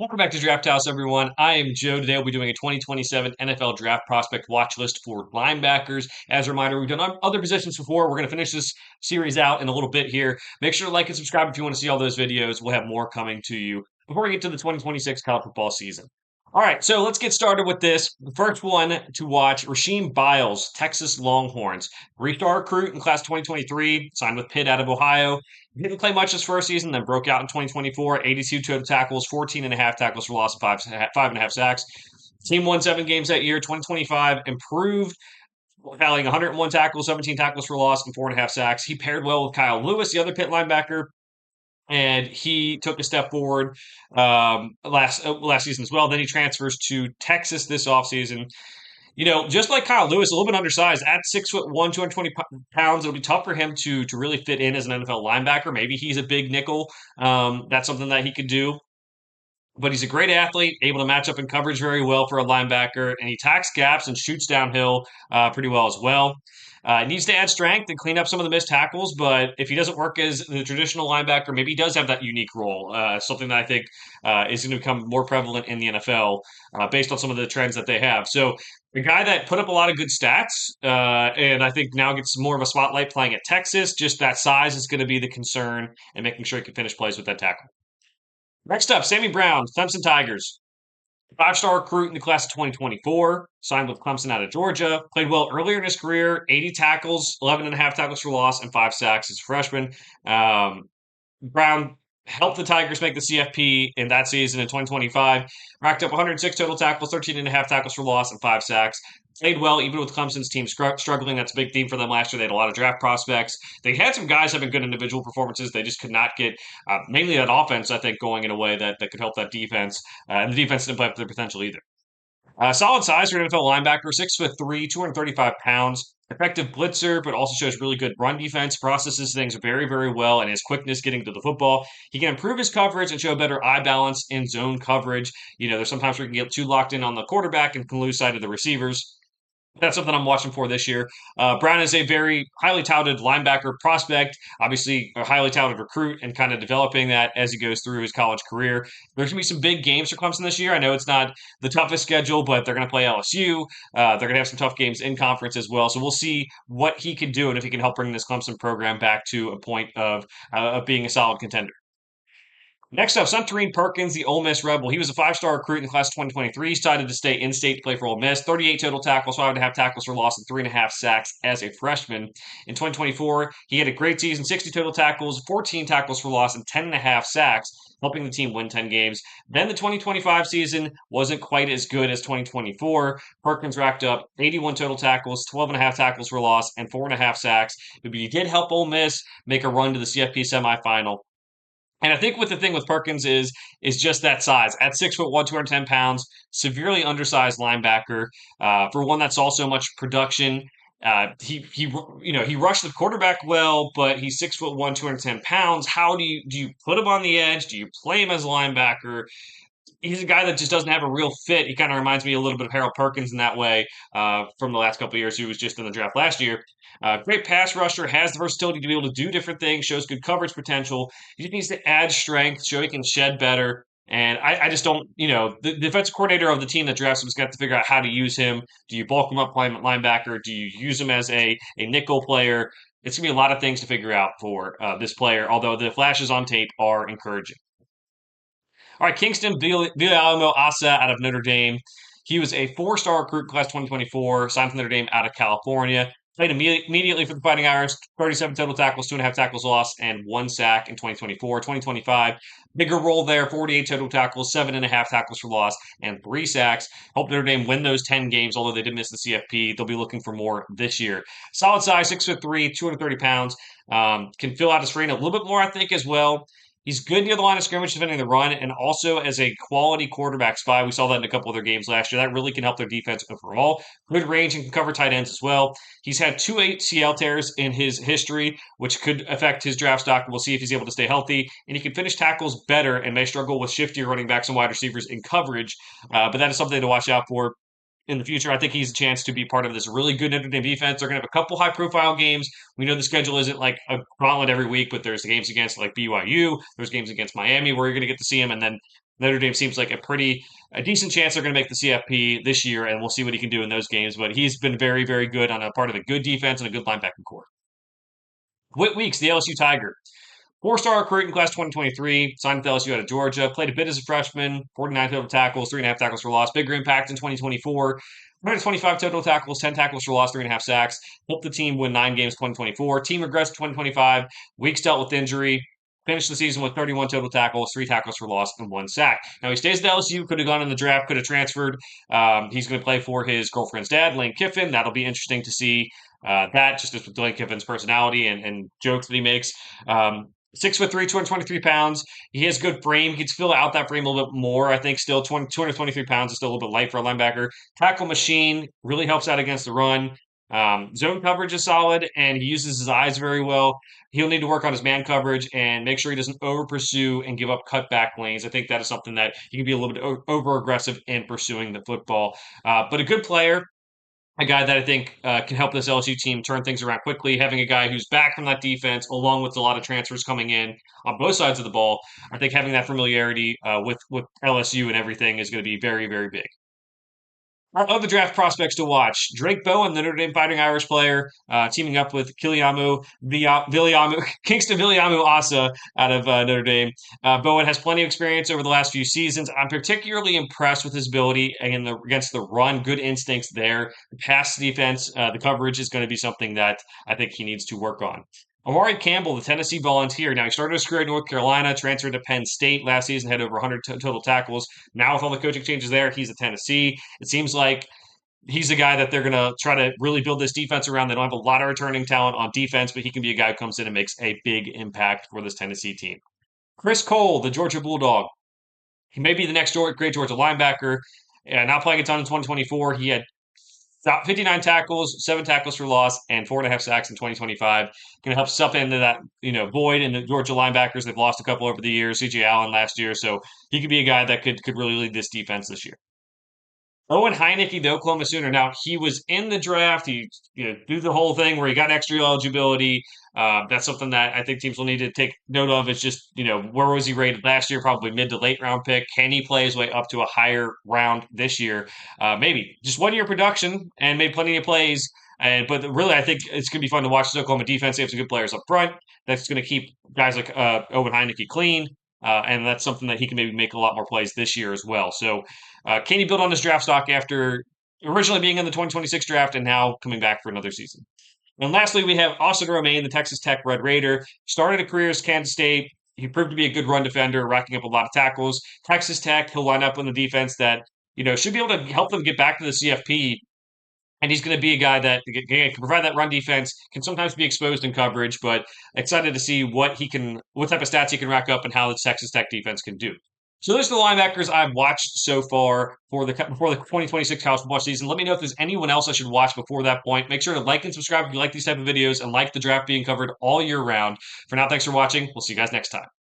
Welcome back to Draft House, everyone. I am Joe. Today we'll be doing a 2027 NFL Draft Prospect Watch List for linebackers. As a reminder, we've done other positions before. We're going to finish this series out in a little bit here. Make sure to like and subscribe if you want to see all those videos. We'll have more coming to you before we get to the 2026 college football season. All right, so let's get started with this. The first one to watch, Rasheem Biles, Texas Longhorns. Three-star recruit in class 2023, signed with Pitt out of Ohio. Didn't play much his first season, then broke out in 2024. 82 total tackles, 14 and a half tackles for loss, and five and a half sacks. Team won 7 games that year. 2025 improved, tallying 101 tackles, 17 tackles for loss, and four and a half sacks. He paired well with Kyle Lewis, the other Pitt linebacker, and he took a step forward last season as well. Then he transfers to Texas this offseason. Just like Kyle Lewis, a little bit undersized at 6'1", 220 pounds. It'll be tough for him to really fit in as an NFL linebacker. Maybe he's a big nickel. That's something that he could do. But he's a great athlete, able to match up in coverage very well for a linebacker, and he attacks gaps and shoots downhill pretty well as well. Needs to add strength and clean up some of the missed tackles, but if he doesn't work as the traditional linebacker, maybe he does have that unique role, something that I think is going to become more prevalent in the NFL based on some of the trends that they have. So a guy that put up a lot of good stats, and I think now gets more of a spotlight playing at Texas. Just that size is going to be the concern, and making sure he can finish plays with that tackle. Next up, Sammy Brown, Clemson Tigers. Five-star recruit in the class of 2024, signed with Clemson out of Georgia. Played well earlier in his career, 80 tackles, 11 and a half tackles for loss, and five sacks as a freshman. Brown helped the Tigers make the CFP in that season in 2025. Racked up 106 total tackles, 13 and a half tackles for loss, and five sacks. Played well, even with Clemson's team struggling. That's a big theme for them last year. They had a lot of draft prospects. They had some guys having good individual performances. They just could not get mainly that offense, I think, going in a way that could help that defense. And the defense didn't play up to their potential either. Solid size for an NFL linebacker, 6'3", 235 pounds. Effective blitzer, but also shows really good run defense, processes things very, very well, and his quickness getting to the football. He can improve his coverage and show better eye balance in zone coverage. There's sometimes where he can get too locked in on the quarterback and can lose sight of the receivers. That's something I'm watching for this year. Brown is a very highly touted linebacker prospect, obviously a highly touted recruit, and kind of developing that as he goes through his college career. There's going to be some big games for Clemson this year. I know it's not the toughest schedule, but they're going to play LSU. They're going to have some tough games in conference as well. So we'll see what he can do and if he can help bring this Clemson program back to a point of being a solid contender. Next up, Suntarine Perkins, the Ole Miss Rebel. He was a five-star recruit in the class of 2023. He's decided to stay in-state to play for Ole Miss. 38 total tackles, five and a half tackles for loss, and three and a half sacks as a freshman. In 2024, he had a great season, 60 total tackles, 14 tackles for loss, and 10 and a half sacks, helping the team win 10 games. Then the 2025 season wasn't quite as good as 2024. Perkins racked up 81 total tackles, 12 and a half tackles for loss, and four and a half sacks. But he did help Ole Miss make a run to the CFP semifinal. And I think what the thing with Perkins is just that size. At 6'1", 210 pounds, severely undersized linebacker. For one that saw so much production, he rushed the quarterback well, but he's 6'1", 210 pounds. How do you put him on the edge? Do you play him as a linebacker? He's a guy that just doesn't have a real fit. He kind of reminds me a little bit of Harold Perkins in that way from the last couple of years. He was just in the draft last year. Great pass rusher, has the versatility to be able to do different things, shows good coverage potential. He just needs to add strength, show he can shed better. And I just don't, the defensive coordinator of the team that drafts him is going to have to figure out how to use him. Do you bulk him up playing linebacker? Do you use him as a nickel player? It's going to be a lot of things to figure out for this player, although the flashes on tape are encouraging. All right, Kingston Villalamo Asa out of Notre Dame. He was a four-star recruit class 2024, signed from Notre Dame out of California. Played immediately for the Fighting Irish, 37 total tackles, two and a half tackles lost, and one sack in 2024. 2025, bigger role there, 48 total tackles, seven and a half tackles for loss, and three sacks. Hope Notre Dame win those 10 games, although they did miss the CFP. They'll be looking for more this year. Solid size, 6'3", 230 pounds. Can fill out his frame a little bit more, I think, as well. He's good near the line of scrimmage defending the run, and also as a quality quarterback spy. We saw that in a couple other games last year. That really can help their defense overall. Good range and can cover tight ends as well. He's had two ACL tears in his history, which could affect his draft stock. We'll see if he's able to stay healthy. And he can finish tackles better and may struggle with shiftier running backs and wide receivers in coverage. But that is something to watch out for in the future. I think he's a chance to be part of this really good Notre Dame defense. They're going to have a couple high-profile games. We know the schedule isn't like a gauntlet every week, but there's games against like BYU. There's games against Miami where you're going to get to see him, and then Notre Dame seems like a decent chance they're going to make the CFP this year, and we'll see what he can do in those games. But he's been very, very good on a part of a good defense and a good linebacking core. Whit Weeks, the LSU Tiger. Four-star recruit in class 2023, signed with LSU out of Georgia, played a bit as a freshman, 49 total tackles, 3.5 tackles for loss, bigger impact in 2024, 125 total tackles, 10 tackles for loss, 3.5 sacks, helped the team win 9 games 2024. Team regressed 2025, Weeks dealt with injury, finished the season with 31 total tackles, 3 tackles for loss, and 1 sack. Now he stays at LSU, could have gone in the draft, could have transferred. He's going to play for his girlfriend's dad, Lane Kiffin. That'll be interesting to see that, just with Lane Kiffin's personality and jokes that he makes. 6'3", 223 pounds. He has good frame. He could fill out that frame a little bit more. I think still 223 pounds is still a little bit light for a linebacker. Tackle machine really helps out against the run. Zone coverage is solid, and he uses his eyes very well. He'll need to work on his man coverage and make sure he doesn't over pursue and give up cutback lanes. I think that is something that he can be a little bit over aggressive in pursuing the football. But a good player, a guy that I think can help this LSU team turn things around quickly. Having a guy who's back from that defense, along with a lot of transfers coming in on both sides of the ball, I think having that familiarity with LSU and everything is going to be very, very big. Other draft prospects to watch: Drake Bowen, the Notre Dame Fighting Irish player, teaming up with Kingston Viliamu Asa out of Notre Dame. Bowen has plenty of experience over the last few seasons. I'm particularly impressed with his ability against the run. Good instincts there. The pass defense, the coverage is going to be something that I think he needs to work on. Amari Campbell, the Tennessee Volunteer. Now, he started his career at North Carolina, transferred to Penn State last season, had over 100 total tackles. Now, with all the coaching changes there, he's at Tennessee. It seems like he's a guy that they're going to try to really build this defense around. They don't have a lot of returning talent on defense, but he can be a guy who comes in and makes a big impact for this Tennessee team. Chris Cole, the Georgia Bulldog. He may be the next great Georgia linebacker. Not playing a ton in 2024. He had 59 tackles, 7 tackles for loss, and 4.5 sacks in 2025. Going to help sup into that, void in the Georgia linebackers. They've lost a couple over the years. C.J. Allen last year, so he could be a guy that could really lead this defense this year. Owen Heineke, the Oklahoma Sooner. Now, he was in the draft. He do the whole thing where he got extra eligibility. That's something that I think teams will need to take note of. Is just, where was he rated last year? Probably mid to late round pick. Can he play his way up to a higher round this year? Maybe. Just 1 year production and made plenty of plays. But really, I think it's going to be fun to watch this Oklahoma defense. They have some good players up front. That's going to keep guys like Owen Heineke clean. And that's something that he can maybe make a lot more plays this year as well. So, can he build on his draft stock after originally being in the 2026 draft and now coming back for another season? And lastly, we have Austin Romaine, the Texas Tech Red Raider. Started a career as Kansas State. He proved to be a good run defender, racking up a lot of tackles. Texas Tech, he'll line up in the defense that should be able to help them get back to the CFP. And he's going to be a guy that can provide that run defense, can sometimes be exposed in coverage, but excited to see what type of stats he can rack up and how the Texas Tech defense can do. So those are the linebackers I've watched so far before the 2026 college football season. Let me know if there's anyone else I should watch before that point. Make sure to like and subscribe if you like these type of videos and like the draft being covered all year round. For now, thanks for watching. We'll see you guys next time.